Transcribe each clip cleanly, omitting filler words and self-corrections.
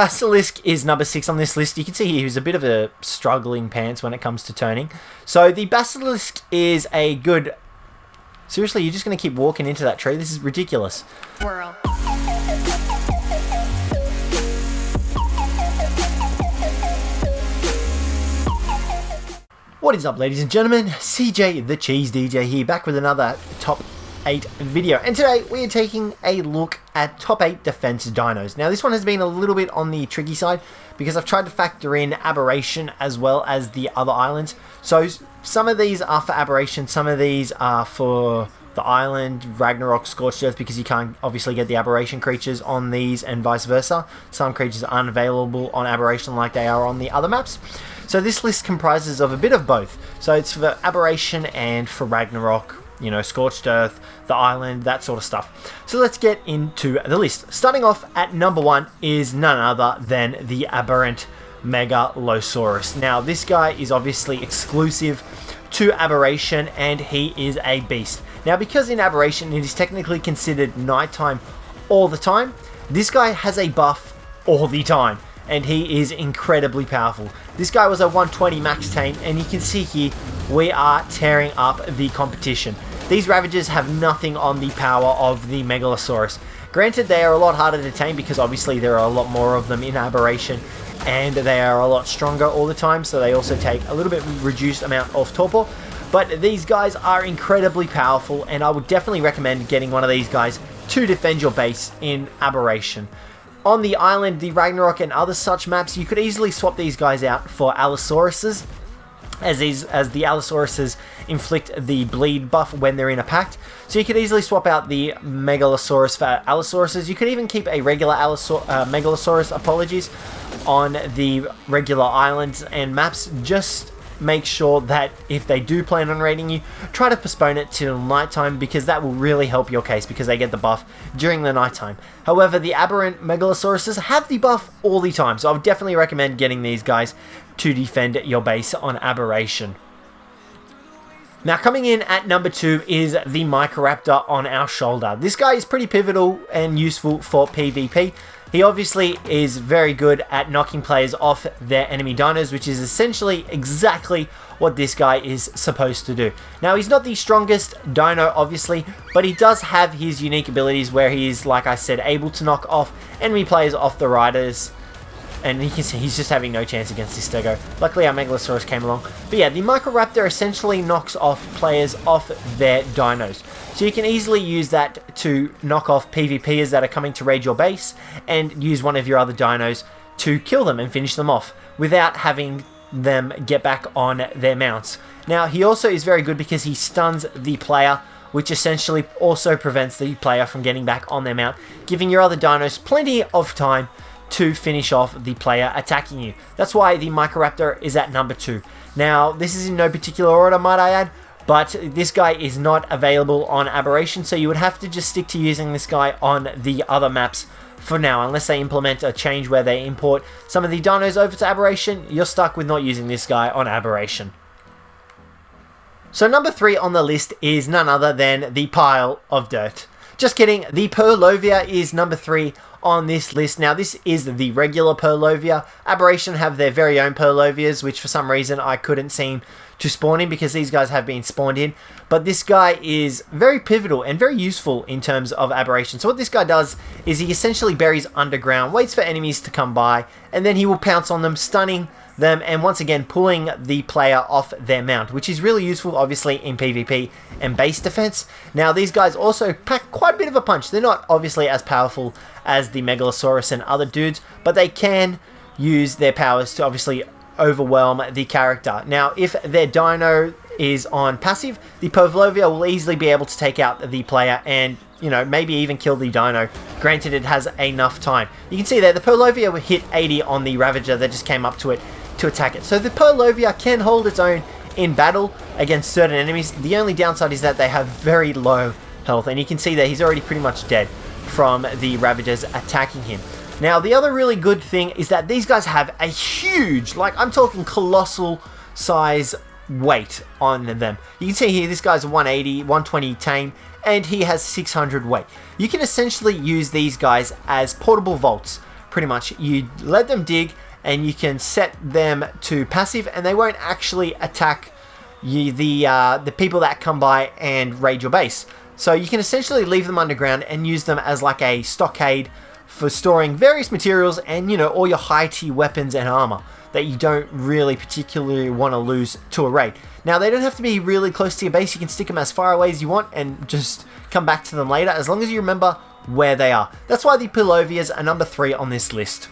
Basilisk is number 6 on this list. You can see here he's a bit of a struggling pants when it comes to turning. So the Basilisk is a good... Seriously, you're just going to keep walking into that tree? This is ridiculous. Whirl. What is up, ladies and gentlemen? Cjthecheesedj here, back with another top 8 video. And today we are taking a look at top 8 defense dinos. Now this one has been a little bit on the tricky side because I've tried to factor in Aberration as well as the other islands. So some of these are for Aberration, some of these are for the island, Ragnarok, Scorched Earth, because you can't obviously get the Aberration creatures on these and vice versa. Some creatures are unavailable on Aberration like they are on the other maps. So this list comprises of a bit of both. So it's for Aberration and for Ragnarok, you know, Scorched Earth, the island, that sort of stuff. So let's get into the list. Starting off at number 1 is none other than the Aberrant Megalosaurus. Now this guy is obviously exclusive to Aberration and he is a beast. Now because in Aberration it is technically considered nighttime all the time, this guy has a buff all the time. And he is incredibly powerful. This guy was a 120 max tame, and you can see here we are tearing up the competition. These Ravagers have nothing on the power of the Megalosaurus. Granted, they are a lot harder to tame because obviously there are a lot more of them in Aberration, and they are a lot stronger all the time, so they also take a little bit reduced amount of torpor. But these guys are incredibly powerful, and I would definitely recommend getting one of these guys to defend your base in Aberration. On the island, the Ragnarok and other such maps, you could easily swap these guys out for Allosauruses, as the Allosauruses inflict the bleed buff when they're in a pact. So you could easily swap out the Megalosaurus for Allosauruses. You could even keep a regular Megalosaurus, on the regular islands and maps. Just make sure that if they do plan on raiding you, try to postpone it till nighttime, because that will really help your case because they get the buff during the nighttime. However, the Aberrant Megalosauruses have the buff all the time, so I would definitely recommend getting these guys to defend your base on Aberration. Now coming in at number 2 is the Microraptor on our shoulder. This guy is pretty pivotal and useful for PvP. He obviously is very good at knocking players off their enemy dinos, which is essentially exactly what this guy is supposed to do. Now, he's not the strongest dino, obviously, but he does have his unique abilities where he is, like I said, able to knock off enemy players off the riders. And you can see he's just having no chance against this Stego. Luckily, our Megalosaurus came along. But yeah, the Microraptor essentially knocks off players off their dinos. So you can easily use that to knock off PvPers that are coming to raid your base and use one of your other dinos to kill them and finish them off without having them get back on their mounts. Now, he also is very good because he stuns the player, which essentially also prevents the player from getting back on their mount, giving your other dinos plenty of time to finish off the player attacking you. That's why the Microraptor is at number 2. Now, this is in no particular order, might I add, but this guy is not available on Aberration, so you would have to just stick to using this guy on the other maps for now. Unless they implement a change where they import some of the dinos over to Aberration, you're stuck with not using this guy on Aberration. So number 3 on the list is none other than the pile of dirt. Just kidding, the Purlovia is number 3 on this list. Now this is the regular Purlovia. Aberration have their very own Purlovias, which for some reason I couldn't seem to spawn in because these guys have been spawned in. But this guy is very pivotal and very useful in terms of Aberration. So what this guy does is he essentially buries underground, waits for enemies to come by, and then he will pounce on them, stunning them, and once again pulling the player off their mount, which is really useful obviously in PvP and base defense. Now these guys also pack quite a bit of a punch. They're not obviously as powerful as the Megalosaurus and other dudes, but they can use their powers to obviously overwhelm the character. Now if their dino is on passive, the Purlovia will easily be able to take out the player and, you know, maybe even kill the dino, granted it has enough time. You can see there the Purlovia hit 80 on the Ravager that just came up to it to attack it. So the Purlovia can hold its own in battle against certain enemies. The only downside is that they have very low health, and you can see that he's already pretty much dead from the Ravagers attacking him. Now the other really good thing is that these guys have a huge, like I'm talking colossal size weight on them. You can see here this guy's a 180, 120 tame, and he has 600 weight. You can essentially use these guys as portable vaults pretty much. You let them dig, and you can set them to passive, and they won't actually attack you, the people that come by and raid your base. So you can essentially leave them underground and use them as like a stockade for storing various materials and, you know, all your high tier weapons and armor that you don't really particularly want to lose to a raid. Now, they don't have to be really close to your base. You can stick them as far away as you want and just come back to them later, as long as you remember where they are. That's why the Purlovias are number 3 on this list.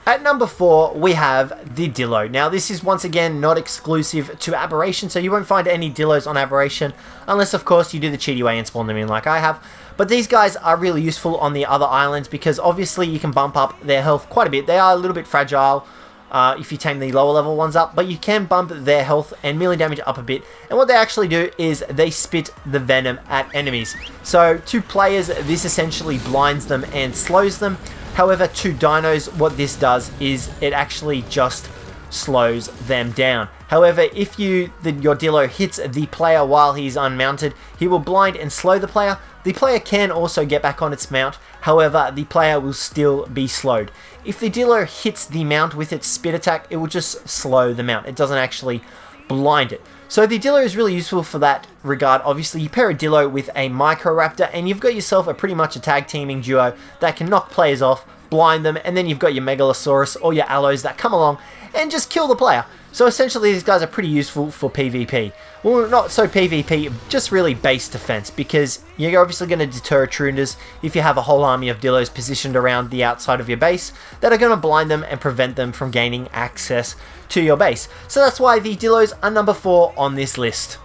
At number 4, we have the Dillo. Now, this is once again not exclusive to Aberration, so you won't find any Dillos on Aberration, unless, of course, you do the cheaty way and spawn them in like I have. But these guys are really useful on the other islands because obviously you can bump up their health quite a bit. They are a little bit fragile if you tame the lower level ones up, but you can bump their health and melee damage up a bit. And what they actually do is they spit the venom at enemies. So to players, this essentially blinds them and slows them. However, to dinos, what this does is it actually just slows them down. However, if your Dillo hits the player while he's unmounted, he will blind and slow the player. The player can also get back on its mount, however, the player will still be slowed. If the Dillo hits the mount with its spit attack, it will just slow the mount. It doesn't actually blind it. So the Dillo is really useful for that regard. Obviously, you pair a Dillo with a Microraptor, and you've got yourself a pretty much a tag teaming duo that can knock players off, blind them, and then you've got your Megalosaurus or your Allos that come along and just kill the player. So essentially, these guys are pretty useful for PvP. Well, not so PvP, just really base defense, because you're obviously going to deter Troodons if you have a whole army of Dillos positioned around the outside of your base that are going to blind them and prevent them from gaining access to your base. So that's why the Dillos are number 4 on this list.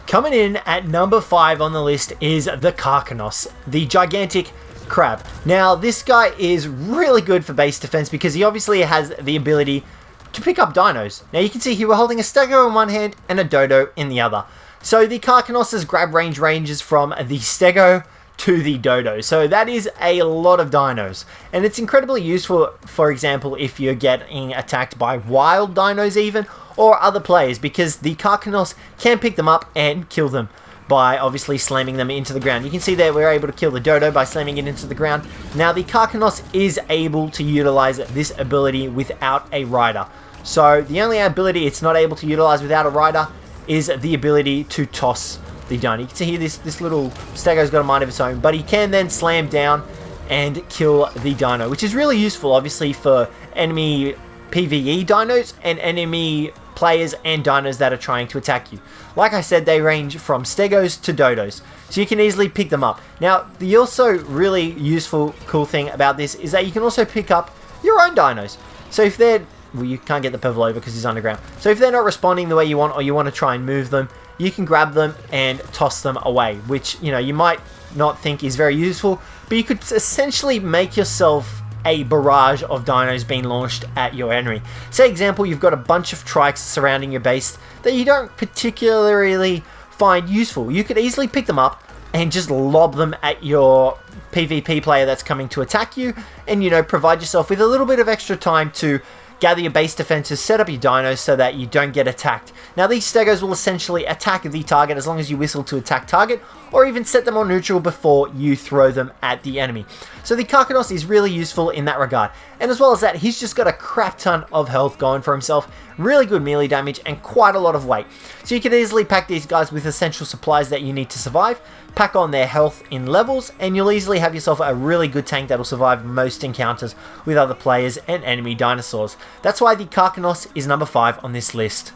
Coming in at number 5 on the list is the Carcanos, the gigantic crab. Now, this guy is really good for base defense because he obviously has the ability to pick up dinos. Now, you can see here we're holding a stego in one hand and a dodo in the other. So the Carcanos' grab range ranges from the stego to the dodo. So that is a lot of dinos. And it's incredibly useful, for example, if you're getting attacked by wild dinos even, or other players, because the Carcanos can pick them up and kill them by obviously slamming them into the ground. You can see there we're able to kill the dodo by slamming it into the ground. Now, the Carcanos is able to utilize this ability without a rider. So the only ability it's not able to utilize without a rider is the ability to toss the dino. You can see here this little stego's got a mind of its own, but he can then slam down and kill the dino, which is really useful obviously for enemy PvE dinos and enemy players and dinos that are trying to attack you. Like I said, they range from stegos to dodos, so you can easily pick them up. Now, the also really useful, cool thing about this is that you can also pick up your own dinos. So if they're, well, you can't get the Purlovia because he's underground. So if they're not responding the way you want, or you want to try and move them, you can grab them and toss them away, which, you know, you might not think is very useful, but you could essentially make yourself a barrage of dinos being launched at your enemy. Say, example, you've got a bunch of trikes surrounding your base that you don't particularly find useful. You could easily pick them up and just lob them at your PvP player that's coming to attack you, and, you know, provide yourself with a little bit of extra time to gather your base defenses, set up your dinos so that you don't get attacked. Now, these stegos will essentially attack the target as long as you whistle to attack target, or even set them on neutral before you throw them at the enemy. So the Carcanos is really useful in that regard. And as well as that, he's just got a crap ton of health going for himself, really good melee damage, and quite a lot of weight. So you can easily pack these guys with essential supplies that you need to survive, pack on their health in levels, and you'll easily have yourself a really good tank that'll survive most encounters with other players and enemy dinosaurs. That's why the Carcanos is number 5 on this list.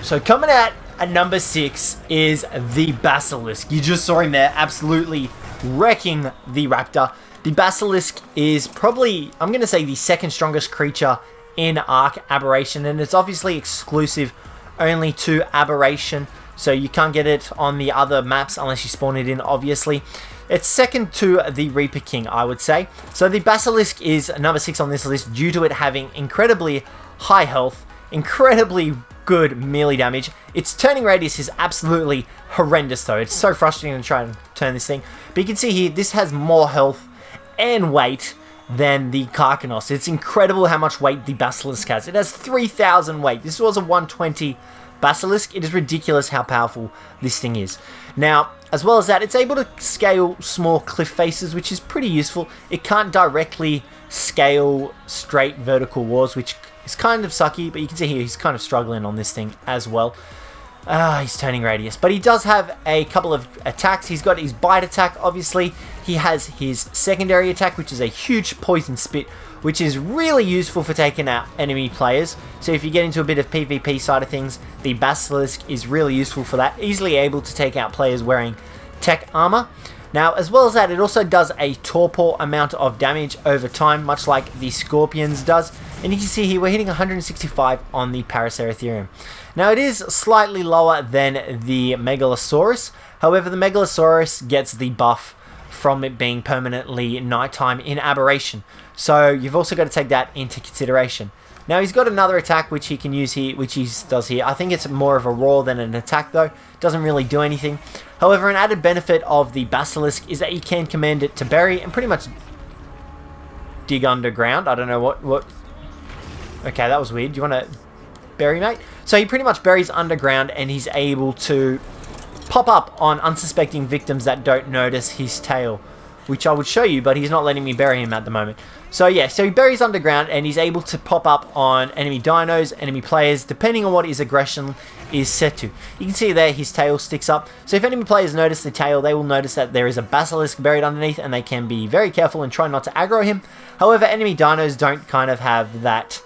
So coming at number 6 is the Basilisk. You just saw him there absolutely wrecking the raptor. The Basilisk is probably, I'm going to say, the second strongest creature in Ark Aberration, and it's obviously exclusive only to Aberration, so you can't get it on the other maps unless you spawn it in, obviously. It's second to the Reaper King, I would say. So the Basilisk is number 6 on this list due to it having incredibly high health, incredibly good melee damage. Its turning radius is absolutely horrendous though. It's so frustrating to try and turn this thing. But you can see here, this has more health and weight than the Carcanos. It's incredible how much weight the Basilisk has. It has 3,000 weight. This was a 120 Basilisk, it is ridiculous how powerful this thing is. Now, as well as that, it's able to scale small cliff faces, which is pretty useful. It can't directly scale straight vertical walls, which is kind of sucky, but you can see here he's kind of struggling on this thing as well. He's turning radius, but he does have a couple of attacks. He's got his bite attack, obviously. He has his secondary attack, which is a huge poison spit, which is really useful for taking out enemy players. So if you get into a bit of PvP side of things, the Basilisk is really useful for that. Easily able to take out players wearing tech armor. Now, as well as that, it also does a torpor amount of damage over time, much like the Scorpions does. And you can see here, we're hitting 165 on the Paraceratherium. Now, it is slightly lower than the Megalosaurus. However, the Megalosaurus gets the buff from it being permanently nighttime in Aberration. So you've also got to take that into consideration. Now, he's got another attack which he can use here, which he does here. I think it's more of a roar than an attack though. Doesn't really do anything. However, an added benefit of the Basilisk is that you can command it to bury and pretty much dig underground. I don't know what... Okay, that was weird. Do you want to bury, mate? So he pretty much buries underground and he's able to pop up on unsuspecting victims that don't notice his tail, which I would show you, but he's not letting me bury him at the moment. So yeah, so he buries underground and he's able to pop up on enemy dinos, enemy players, depending on what his aggression is set to. You can see there his tail sticks up. So if enemy players notice the tail, they will notice that there is a Basilisk buried underneath and they can be very careful and try not to aggro him. However, enemy dinos don't kind of have that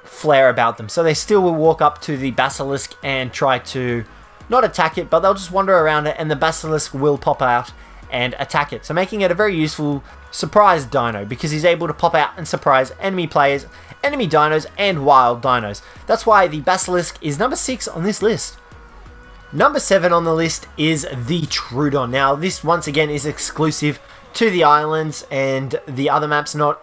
flair about them. So they still will walk up to the Basilisk and try to not attack it, but they'll just wander around it and the Basilisk will pop out and attack it. So making it a very useful surprise dino because he's able to pop out and surprise enemy players, enemy dinos, and wild dinos. That's why the Basilisk is number 6 on this list. Number 7 on the list is the Troodon. Now this once again is exclusive to the islands and the other maps, not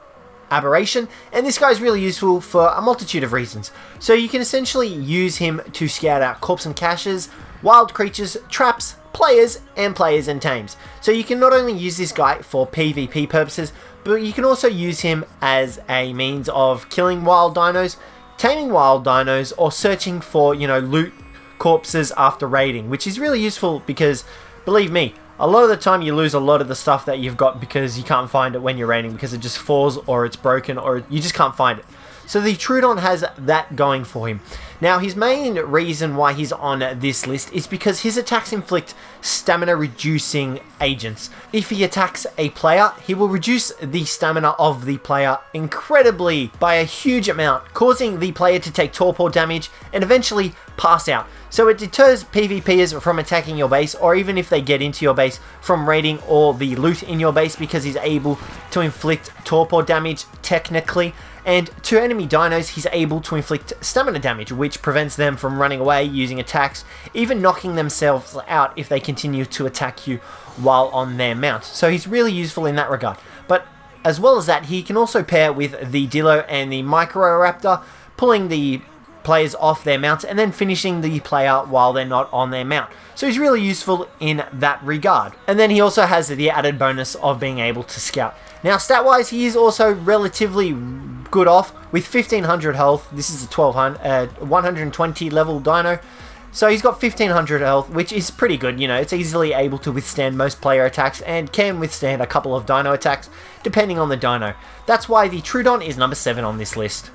Aberration, and this guy is really useful for a multitude of reasons. So you can essentially use him to scout out corpse and caches, wild creatures, traps, players and tames. So you can not only use this guy for PvP purposes, but you can also use him as a means of killing wild dinos, taming wild dinos, or searching for, loot corpses after raiding, which is really useful because, believe me, a lot of the time you lose a lot of the stuff that you've got because you can't find it when you're raiding because it just falls or it's broken or you just can't find it. So the Troodon has that going for him. Now his main reason why he's on this list is because his attacks inflict stamina reducing agents. If he attacks a player, he will reduce the stamina of the player incredibly by a huge amount, causing the player to take torpor damage and eventually pass out. So it deters PvPers from attacking your base, or even if they get into your base, from raiding all the loot in your base because he's able to inflict torpor damage technically. And to enemy dinos, he's able to inflict stamina damage, which prevents them from running away using attacks, even knocking themselves out if they continue to attack you while on their mount. So he's really useful in that regard. But as well as that, he can also pair with the Dilo and the Microraptor, pulling the players off their mounts and then finishing the player while they're not on their mount. So he's really useful in that regard. And then he also has the added bonus of being able to scout. Now stat wise, he is also relatively good off with 1500 health. This is a 120 level dino. So he's got 1500 health, which is pretty good. It's easily able to withstand most player attacks and can withstand a couple of dino attacks depending on the dino. That's why the Troodon is number 7 on this list.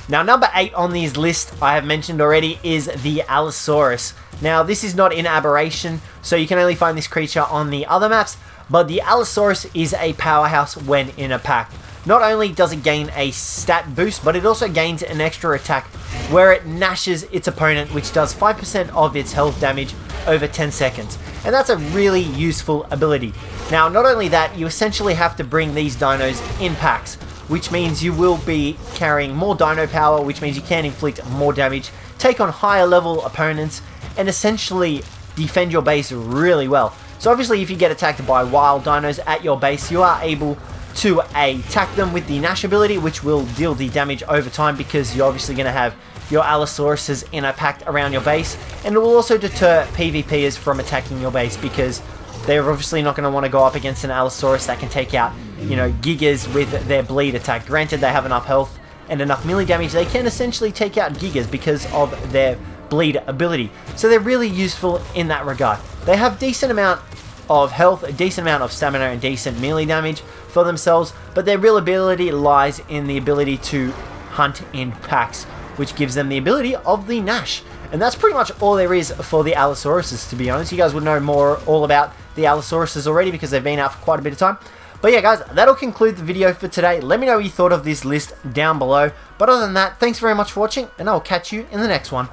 Now, number 8 on this list, I have mentioned already, is the Allosaurus. Now, this is not in Aberration, so you can only find this creature on the other maps, but the Allosaurus is a powerhouse when in a pack. Not only does it gain a stat boost, but it also gains an extra attack where it gnashes its opponent, which does 5% of its health damage over 10 seconds. And that's a really useful ability. Now, not only that, you essentially have to bring these dinos in packs, which means you will be carrying more dino power, which means you can inflict more damage, take on higher level opponents, and essentially defend your base really well. So obviously if you get attacked by wild dinos at your base, you are able to attack them with the Gnash ability, which will deal the damage over time because you're obviously going to have your Allosauruses in a pack around your base, and it will also deter PvPers from attacking your base because they're obviously not going to want to go up against an Allosaurus that can take out, gigas with their bleed attack. Granted, they have enough health and enough melee damage, they can essentially take out Gigas because of their bleed ability. So they're really useful in that regard. They have decent amount of health, a decent amount of stamina, and decent melee damage for themselves, but their real ability lies in the ability to hunt in packs, which gives them the ability of the Gnash. And that's pretty much all there is for the Allosauruses, to be honest. You guys would know all about the Allosauruses already because they've been out for quite a bit of time. But yeah, guys, that'll conclude the video for today. Let me know what you thought of this list down below. But other than that, thanks very much for watching, and I'll catch you in the next one.